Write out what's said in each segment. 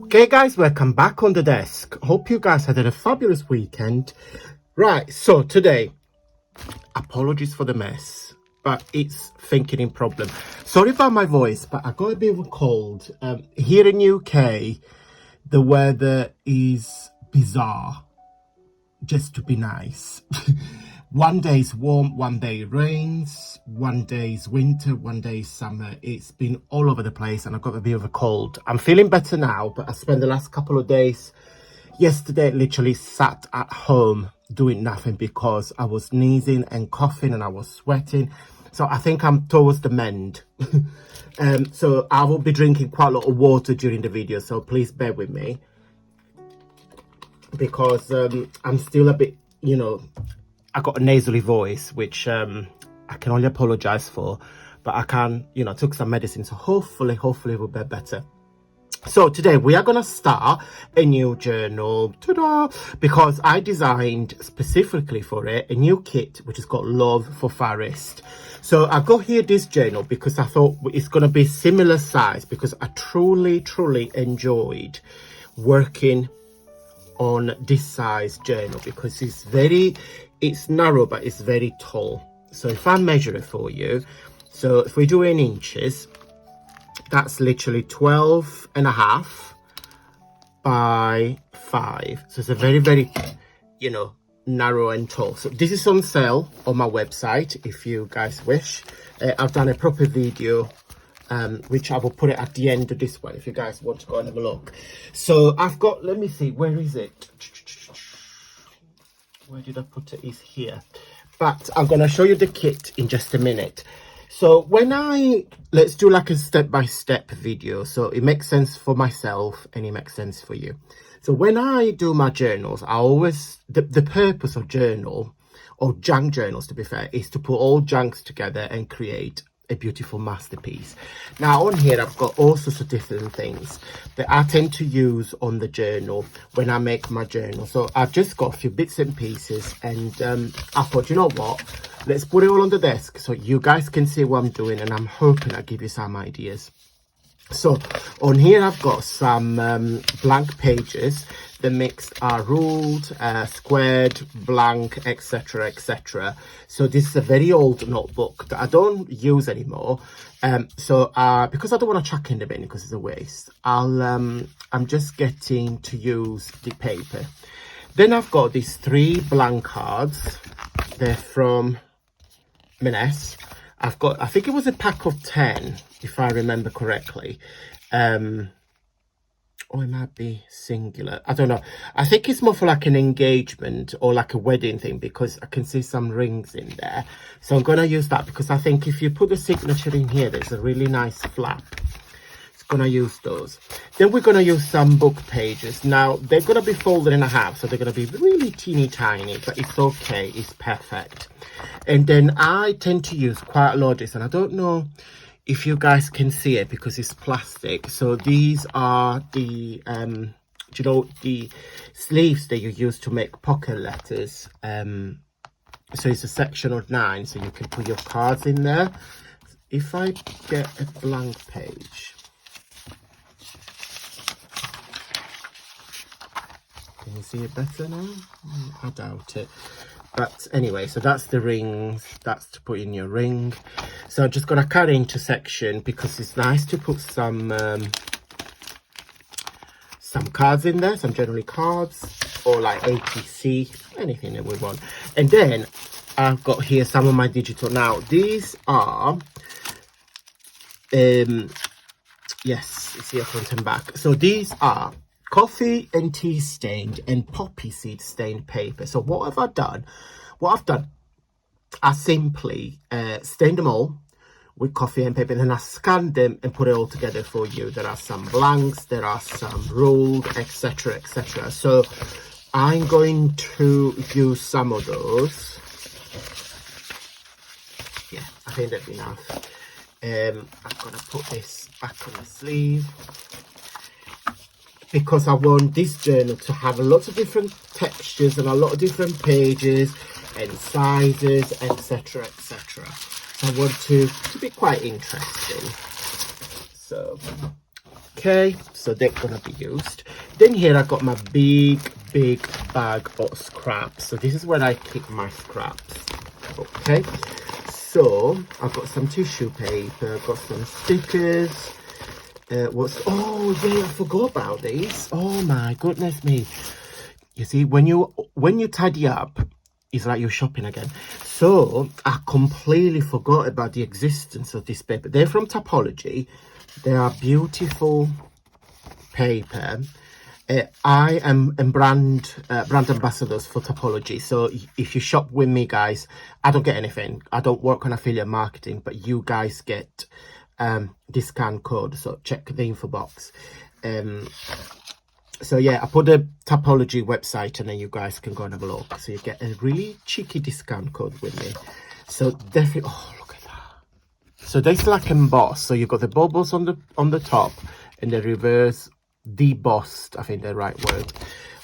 Okay guys, welcome back on the desk. Hope you guys had a fabulous weekend. Right, so today, apologies for the mess, but it's thinking problem. Sorry about my voice, but I got a bit of a cold. Here in UK, the weather is bizarre, just to be nice. One day is warm, one day it rains, one day is winter, one day is summer. It's been all over the place and I've got a bit of a cold. I'm feeling better now, but I spent the last couple of days, yesterday literally sat at home doing nothing because I was sneezing and coughing and I was sweating. So I think I'm towards the mend. So I will be drinking quite a lot of water during the video, so please bear with me. Because I'm still a bit, I got a nasally voice, which I can only apologize for, but I can, took some medicine, so hopefully it will be better. So today we are going to start a new journal, ta-da, because I designed specifically for it a new kit, which is called Love for Forest. So I got here this journal because I thought it's going to be similar size, because I truly enjoyed working on this size journal because it's narrow but it's very tall. So if I measure it for you, so if we do in inches, that's literally 12.5 by 5. So it's a very narrow and tall. So this is on sale on my website if you guys wish. I've done a proper video which I will put it at the end of this one if you guys want to go and have a look. So I've got, let me see, where is it? Where did I put it? It's here. But I'm going to show you the kit in just a minute. So let's do like a step-by-step video so it makes sense for myself and it makes sense for you. So when I do my journals, I always, the purpose of journal, or junk journals to be fair, is to put all junks together and create a beautiful masterpiece. Now on here I've got all sorts of different things that I tend to use on the journal when I make my journal. So I've just got a few bits and pieces, and I thought, you know what, let's put it all on the desk so you guys can see what I'm doing, and I'm hoping I give you some ideas. So on here I've got some blank pages. The mixed are ruled, squared, blank, etc. So this is a very old notebook that I don't use anymore. So because I don't want to chuck in the bin because it's a waste, I'm just getting to use the paper. Then I've got these 3 blank cards. They're from Menes. I think it was a pack of 10 if I remember correctly. Or it might be singular, I don't know. I think it's more for like an engagement or like a wedding thing, because I can see some rings in there. So I'm going to use that because I think if you put the signature in here, there's a really nice flap. It's going to use those. Then we're going to use some book pages. Now they're going to be folded in half, so they're going to be really teeny tiny, but it's okay, it's perfect. And then I tend to use quite a lot of this, and I don't know if you guys can see it because it's plastic. So these are the the sleeves that you use to make pocket letters. So it's a section of 9, so you can put your cards in there. If I get a blank page, can you see it better now? I doubt it. But anyway, so that's the rings, that's to put in your ring. So I'm just going to cut into section because it's nice to put some cards in there, some generally cards, or like ATC, anything that we want. And then I've got here some of my digital. Now these are, yes, it's here front and back. So these are coffee and tea stained and poppy seed stained paper. So what have I done? I simply stained them all with coffee and paper, and then I scanned them and put it all together for you. There are some blanks, there are some ruled, etc. So I'm going to use some of those. Yeah, I think that'd be enough. I'm gonna put this back on the sleeve, because I want this journal to have a lot of different textures and a lot of different pages and sizes, etc. So I want to be quite interesting. So Okay, so they're gonna be used. Then here I got my big bag of scraps. So this is where I keep my scraps. Okay, so I've got some tissue paper, I've got some stickers. Oh yeah, I forgot about these. Oh my goodness me. You see, when you tidy up, it's like you're shopping again. So I completely forgot about the existence of this paper. They're from Topology. They are beautiful paper. I am brand ambassadors for Topology. So if you shop with me, guys, I don't get anything. I don't work on affiliate marketing, but you guys get discount code. So check the info box. So yeah, I put the Topology website and then you guys can go and have a look. So you get a really cheeky discount code with me. So definitely, oh look at that. So that's like embossed. So you've got the bubbles on the top and the reverse debossed, I think the right word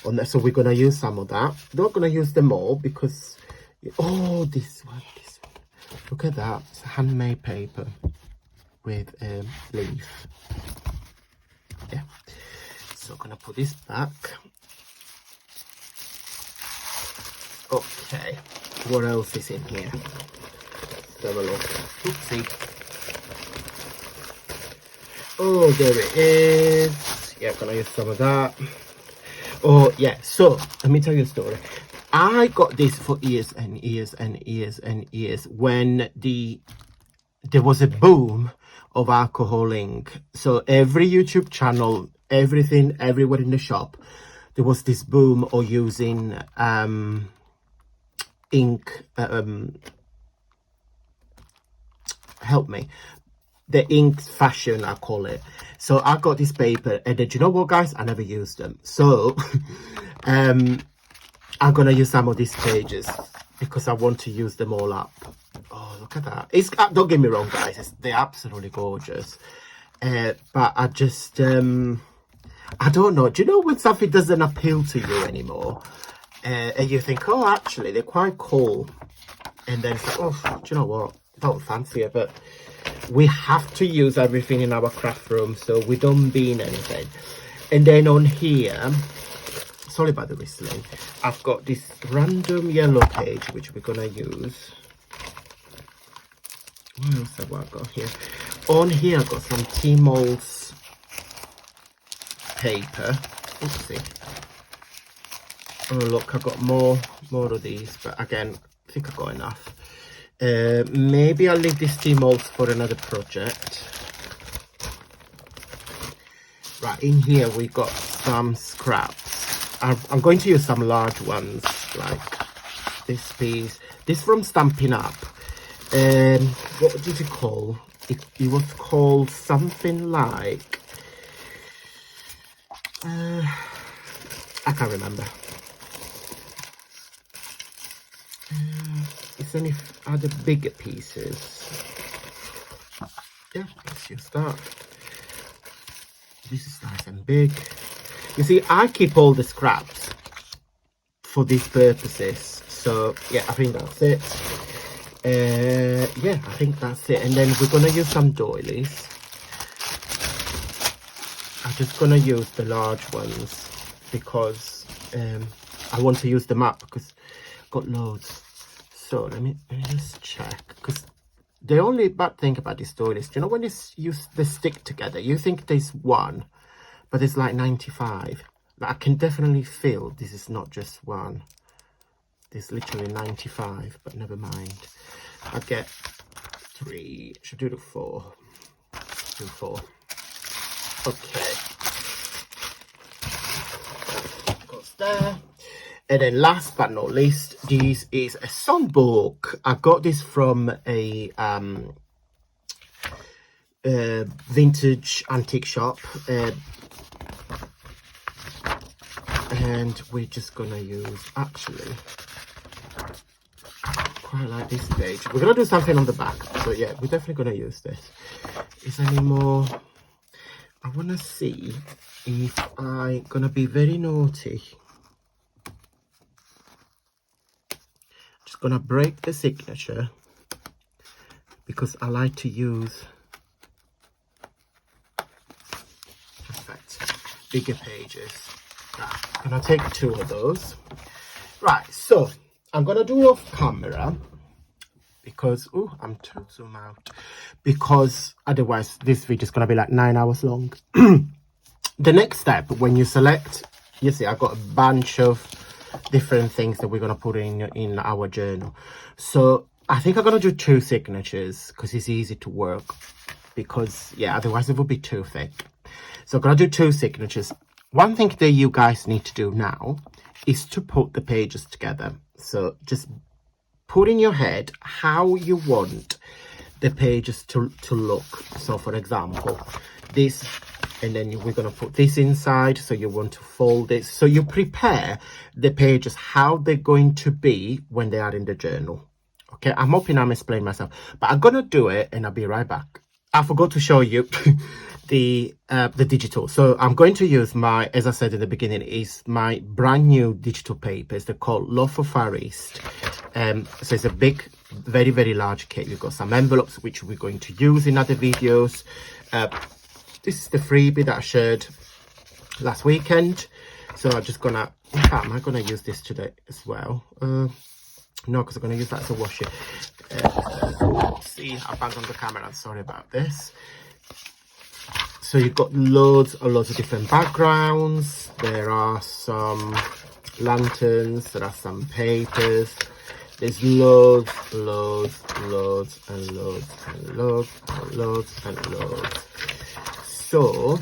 on that. So we're gonna use some of that. Not gonna use them all because this one. Look at that. It's handmade paper with a leaf. Yeah. So I'm gonna put this back. Okay, what else is in here? Let's have a look. Oopsie. Oh, there it is. Yeah, gonna use some of that. Oh yeah, so let me tell you a story. I got this for years and years and years and years when there was a boom of alcoholing. So every YouTube channel, everything, everywhere in the shop, there was this boom of using ink. Help me. The ink fashion, I call it. So I got this paper, and then, do you know what, guys? I never used them. So I'm gonna use some of these pages because I want to use them all up. Oh, look at that. It's don't get me wrong, guys, they're absolutely gorgeous. But I just I don't know, do you know when something doesn't appeal to you anymore, and you think, oh, actually they're quite cool, and then it's like, oh, do you know what, don't fancy it. But we have to use everything in our craft room, so we don't bin anything. And then on here, sorry about the whistling, I've got this random yellow page which we're gonna use. What else have I got here? On here I've got some T-molds paper. Oopsie. Oh look, I've got more of these, but again, I think I've got enough. Maybe I'll leave these T-molds for another project. Right, in here we got some scraps. I'm going to use some large ones, like this piece. This from Stampin' Up. What did it call? It was called something like... I can't remember. Is any other bigger pieces? Yeah, let's use that. This is nice and big. You see, I keep all the scraps for these purposes. So yeah, I think that's it. Yeah, I think that's it. And then we're gonna use some doilies. I'm just gonna use the large ones because I want to use them up because I've got loads. So let me just check, because the only bad thing about these doilies, you know, when they stick together, you think there's one, but there's like 95. Like, I can definitely feel this is not just one. There's literally 95, but never mind. I get 3. Should do the 4. Do 4. Okay. That goes there. And then last but not least, this is a songbook. I got this from a vintage antique shop. And we're just gonna use, actually, quite like this page. We're gonna do something on the back, but yeah, we're definitely gonna use this. Is there any more? I wanna see if I'm gonna be very naughty. Just gonna break the signature because I like to use bigger pages. I'm gonna take 2 of those. Right, so I'm gonna do it off camera because I'm too zoom out, because otherwise this video is gonna be like 9 hours long. The next step, when you select, you see I've got a bunch of different things that we're gonna put in our journal. So I think I'm gonna do 2 signatures because it's easy to work, because yeah, otherwise it would be too thick. So I'm gonna do 2 signatures. One thing that you guys need to do now is to put the pages together. So just put in your head how you want the pages to look. So for example, this, and then we're going to put this inside, so you want to fold it, so you prepare the pages how they're going to be when they are in the journal. Okay, I'm hoping I'm explaining myself, but I'm gonna do it and I'll be right back. I forgot to show you the digital. So I'm going to use my, as I said in the beginning, is my brand new digital papers. They're called Loaf of Far East. So it's a big, very, very large kit. You've got some envelopes which we're going to use in other videos. This is the freebie that I shared last weekend. So I'm just gonna, in fact, am I gonna use this today as well? No, because I'm gonna use that as a washi. See, I banged on the camera, I'm sorry about this. So you've got loads of different backgrounds. There are some lanterns, there are some papers. There's loads and loads and loads. So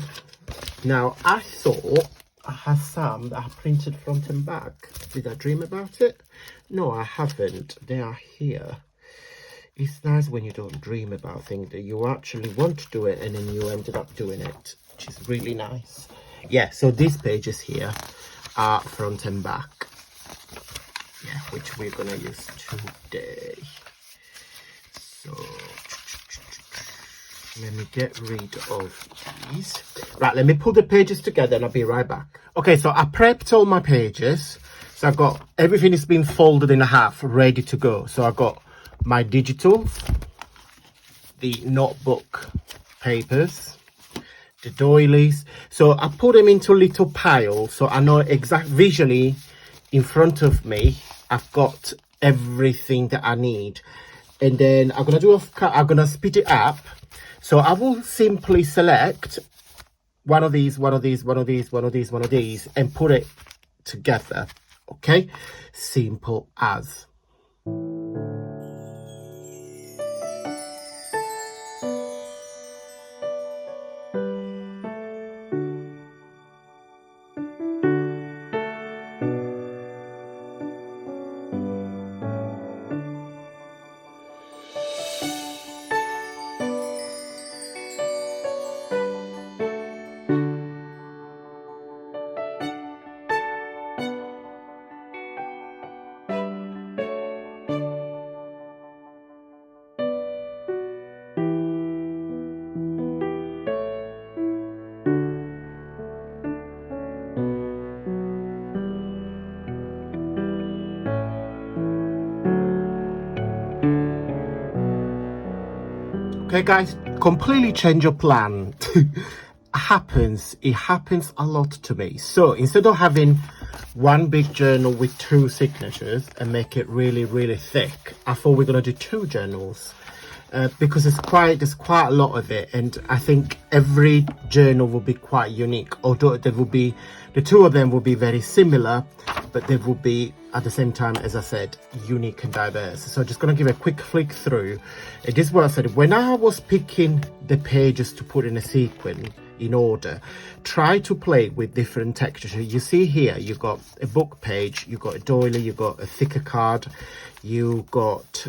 now I thought I had some that I printed front and back. Did I dream about it? No, I haven't. They are here. It's nice when you don't dream about things, that you actually want to do it and then you ended up doing it, which is really nice. Yeah, so these pages here are front and back. Yeah, which we're gonna use today. So let me get rid of these. Right, let me pull the pages together and I'll be right back. Okay, so I prepped all my pages. So I've got everything is been folded in half, ready to go. So I've got my digital, the notebook papers, the doilies. So I put them into little piles so I know exact visually in front of me. I've got everything that I need, and then I'm gonna split it up. So I will simply select one of these, and put it together. Okay, simple as. Okay guys, completely change your plan. It happens a lot to me. So instead of having one big journal with 2 signatures and make it really thick, I thought we're gonna do 2 journals. Because there's quite a lot of it, and I think every journal will be quite unique, although there will be, the 2 of them will be very similar, but they will be at the same time, as I said, unique and diverse. So just gonna give a quick flick through. It is what I said when I was picking the pages to put in a sequence in order. Try to play with different textures. You see here you got a book page, you got a doily, you got a thicker card, you got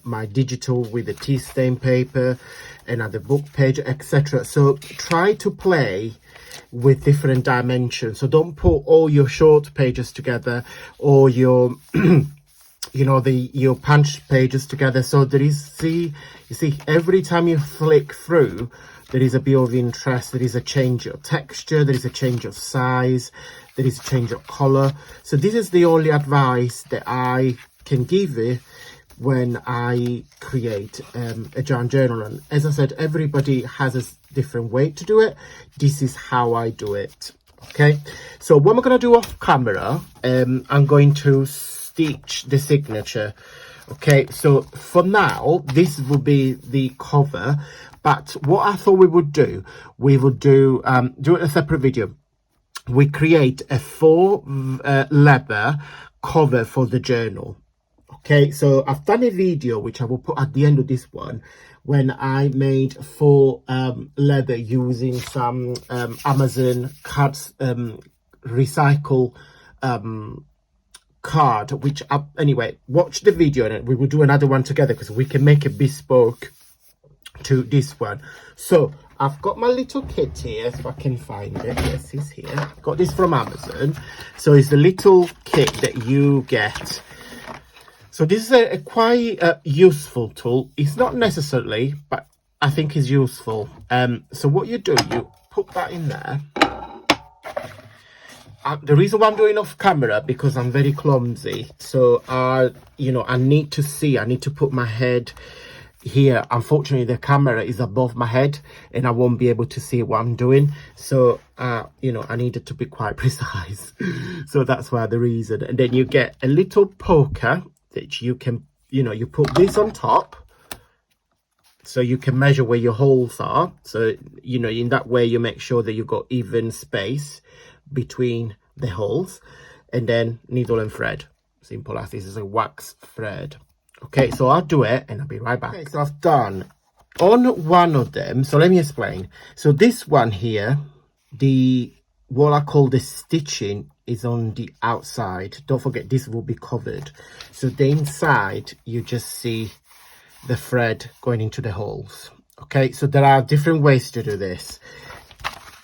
my digital with the tea stain paper, another book page, etc. So try to play with different dimensions. So don't put all your short pages together or your you know, your punch pages together. So there is, you see every time you flick through, there is a bit of interest, there is a change of texture, there is a change of size, there is a change of color. So this is the only advice that I can give you when I create a yarn journal. And as I said, everybody has a different way to do it. This is how I do it. Okay, so what I'm going to do off camera, I'm going to stitch the signature. Okay, so for now, this will be the cover, but what I thought we would do do a separate video. We create a full leather cover for the journal. Okay, so I've done a video which I will put at the end of this one when I made full leather using some Amazon cards, recycle card, which anyway, watch the video and we will do another one together because we can make a bespoke to this one. So I've got my little kit here, if I can find it. Yes, it's here. Got this from Amazon. So it's the little kit that you get. So this is a quite useful tool. It's not necessarily, but I think it's useful. So what you do, you put that in there. The reason why I'm doing off camera, because I'm very clumsy. So you know, I need to put my head here. Unfortunately, the camera is above my head and I won't be able to see what I'm doing. So you know, I needed to be quite precise. So that's why the reason. And then you get a little poker that you can, you know, you put this on top so you can measure where your holes are. So, you know, in that way you make sure that you've got even space between the holes. And then needle and thread, simple as this is a wax thread. Okay, so I'll do it and I'll be right back. Okay, so I've done on one of them. So let me explain. So this one here, what I call the stitching is on the outside. Don't forget, this will be covered. So the inside, you just see the thread going into the holes. Okay, so there are different ways to do this.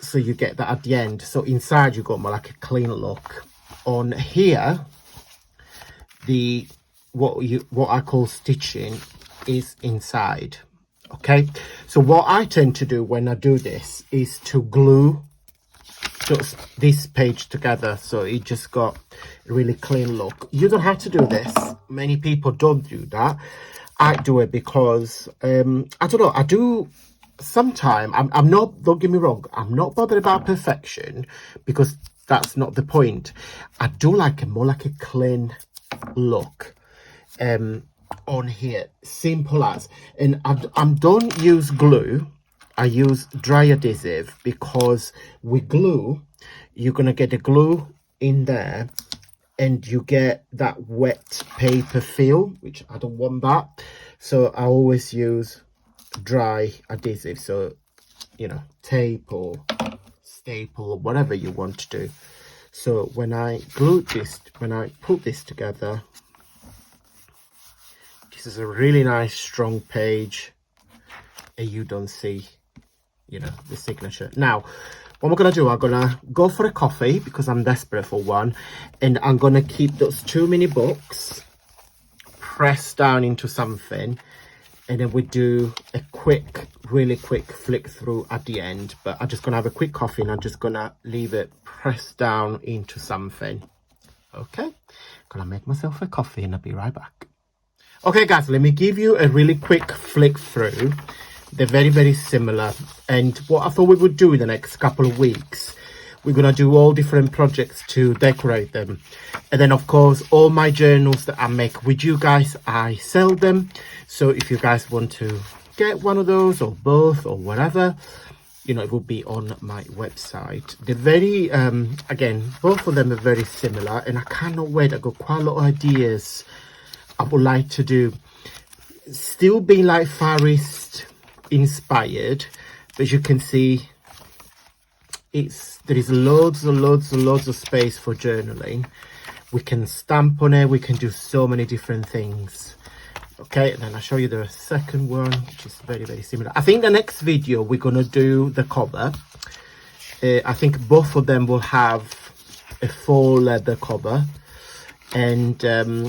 So you get that at the end. So inside you got more like a clean look. On here, what I call stitching is inside. Okay, so what I tend to do when I do this is to glue just this page together, so it just got a really clean look. You don't have to do this. Many people don't do that. I do it because I don't know, I do sometimes. I'm not, don't get me wrong, I'm not bothered about perfection because that's not the point. I do like more like a clean look on here, simple as. And I don't use glue, I use dry adhesive, because with glue you're gonna get the glue in there and you get that wet paper feel, which I don't want that. So I always use dry adhesive, so you know, tape or staple or whatever you want to do. So when I put this together, this is a really nice strong page and you don't see, you know, the signature. Now what we're gonna do, I'm gonna go for a coffee because I'm desperate for one, and I'm gonna keep those 2 mini books pressed down into something, and then we do a really quick flick through at the end. But I'm just gonna have a quick coffee and I'm just gonna leave it pressed down into something. Okay, gonna make myself a coffee and I'll be right back. Okay guys, let me give you a really quick flick through. They're very, very similar. And what I thought we would do in the next couple of weeks, we're going to do all different projects to decorate them. And then, of course, all my journals that I make with you guys, I sell them. So if you guys want to get one of those or both or whatever, you know, it will be on my website. They're very, again, both of them are very similar. And I cannot wait. I've got quite a lot of ideas I would like to do. Still being like Far East inspired, but as you can see, there is loads of space for journaling. We can stamp on it, we can do so many different things. Okay, and then I'll show you the second one, which is very, very similar. I think the next video we're gonna do the cover. I think both of them will have a full leather cover, and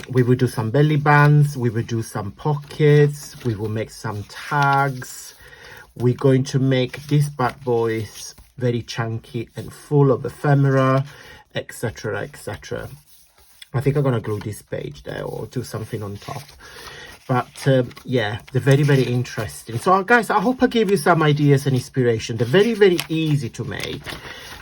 we will do some belly bands, we will do some pockets, we will make some tags. We're going to make these bad boys very chunky and full of ephemera, etc, etc. I think I'm gonna glue this page there or do something on top. but yeah, they're very, very interesting. So guys, I hope I gave you some ideas and inspiration. They're very, very easy to make.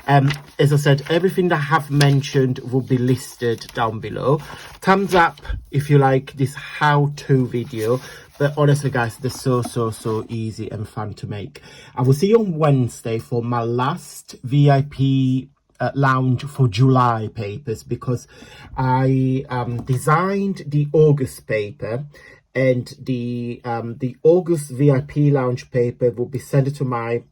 As I said, everything that I have mentioned will be listed down below. Thumbs up if you like this how-to video. But honestly, guys, they're so easy and fun to make. I will see you on Wednesday for my last VIP lounge for July papers, because I designed the August paper, and the August VIP lounge paper will be sent to my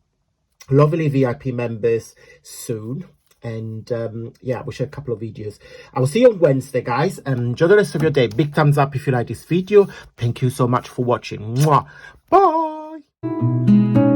lovely VIP members soon. And yeah, we'll share a couple of videos. I will see you on Wednesday, guys. Enjoy the rest of your day. Big thumbs up if you like this video. Thank you so much for watching. Mwah. Bye.